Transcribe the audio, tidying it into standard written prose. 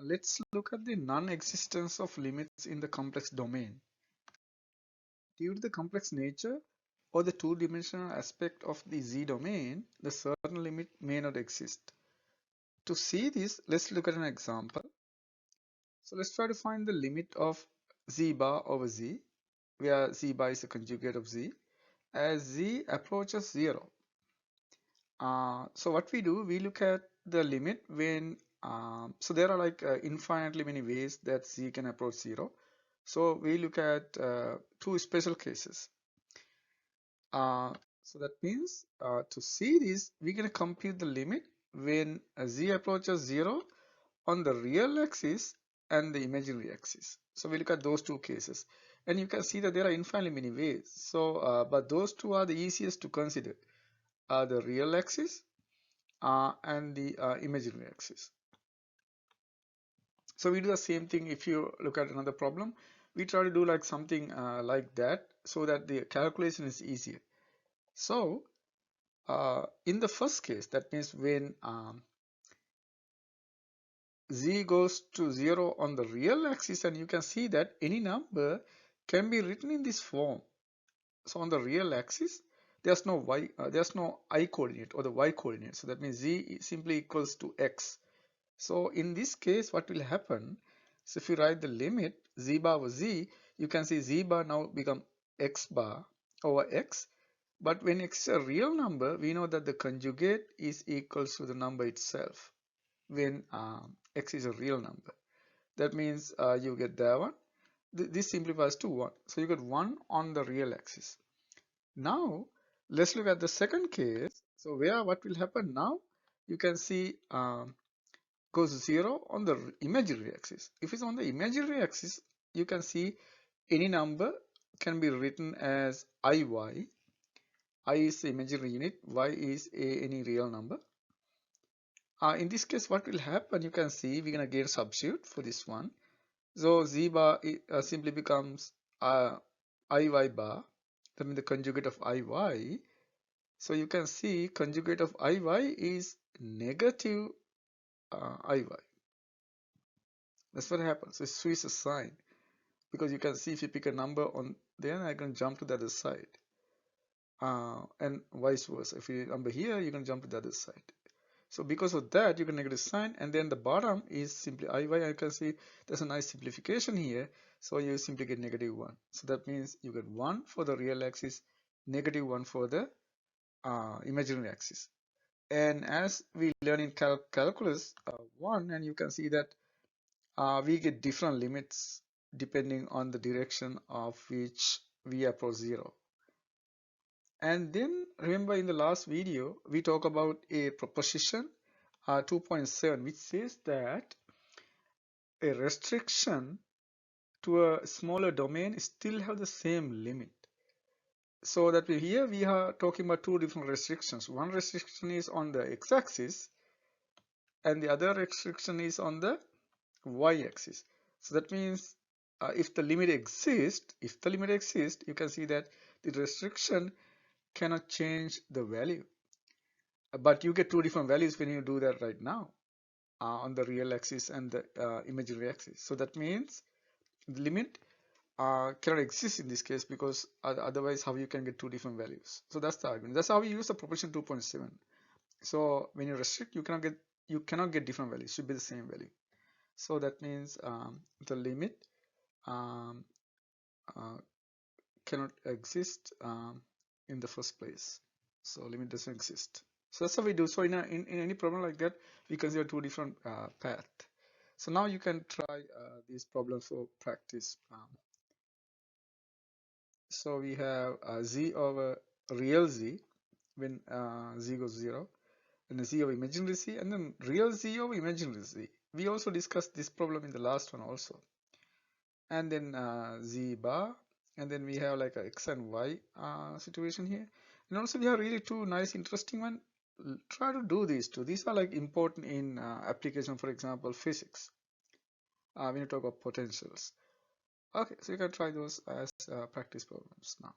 Let's look at the non-existence of limits in the complex domain. Due to the complex nature or the two-dimensional aspect of the Z domain, the certain limit may not exist. To see this, let's look at an example. So let's try to find the limit of Z bar over Z, where Z bar is the conjugate of Z, as Z approaches 0. So what we do, we look at the limit when, so there are like infinitely many ways that Z can approach 0. So we look at two special cases. So that means to see this, we're going to compute the limit when Z approaches 0 on the real axis and the imaginary axis. So we look at those two cases. And you can see that there are infinitely many ways. So, but those two are the easiest to consider, the real axis and the imaginary axis. So we do the same thing. If you look at another problem, we try to do like something like that so that the calculation is easier. So in the first case, that means when Z goes to 0 on the real axis, and you can see that any number can be written in this form. So on the real axis, there's no I coordinate or the y coordinate. So that means Z simply equals to x. So in this case, what will happen? So if you write the limit Z bar over Z, you can see Z bar now become x bar over x. But when x is a real number, we know that the conjugate is equals to the number itself when x is a real number. That means you get that one. This simplifies to 1. So you get 1 on the real axis. Now, let's look at the second case. So where what will happen now? You can see goes 0 on the imaginary axis. If it's on the imaginary axis, you can see any number can be written as IY. I is the imaginary unit, Y is any real number. In this case, what will happen? You can see we're going to get substitute for this one. So Z bar simply becomes IY bar. That means the conjugate of IY. So you can see conjugate of IY is negative IY. That's what happens. So switch the sign. Because you can see if you pick a number on there, I can jump to the other side. And vice versa. If you number here, you can jump to the other side. So because of that, you can negative sign, and then the bottom is simply IY. You can see there's a nice simplification here. So you simply get -1. So that means you get 1 for the real axis, -1 for the imaginary axis. And as we learn in calculus 1, and you can see that we get different limits depending on the direction of which we approach 0. And then remember in the last video, we talk about a proposition 2.7, which says that a restriction to a smaller domain still have the same limit. So that here we are talking about two different restrictions. One restriction is on the x-axis and the other restriction is on the y-axis. So that means if the limit exists, you can see that the restriction cannot change the value. But you get two different values when you do that right now on the real axis and the imaginary axis. So that means the limit cannot exist in this case, because otherwise how you can get two different values. So that's the argument. That's how we use the proposition 2.7. So when you restrict, you cannot get different values. It should be the same value. So that means the limit um, cannot exist in the first place. So limit doesn't exist. So that's how we do. So in any problem like that, we consider two different paths. So now you can try these problems for practice. So we have Z over real Z when Z goes 0, and Z over imaginary Z, and then real Z over imaginary Z. We also discussed this problem in the last one also. And then Z bar, and then we have like a X and Y situation here. And also we have really two nice interesting one. Try to do these two. These are like important in application, for example, physics. When you talk about potentials. Okay, so you can try those as practice problems now.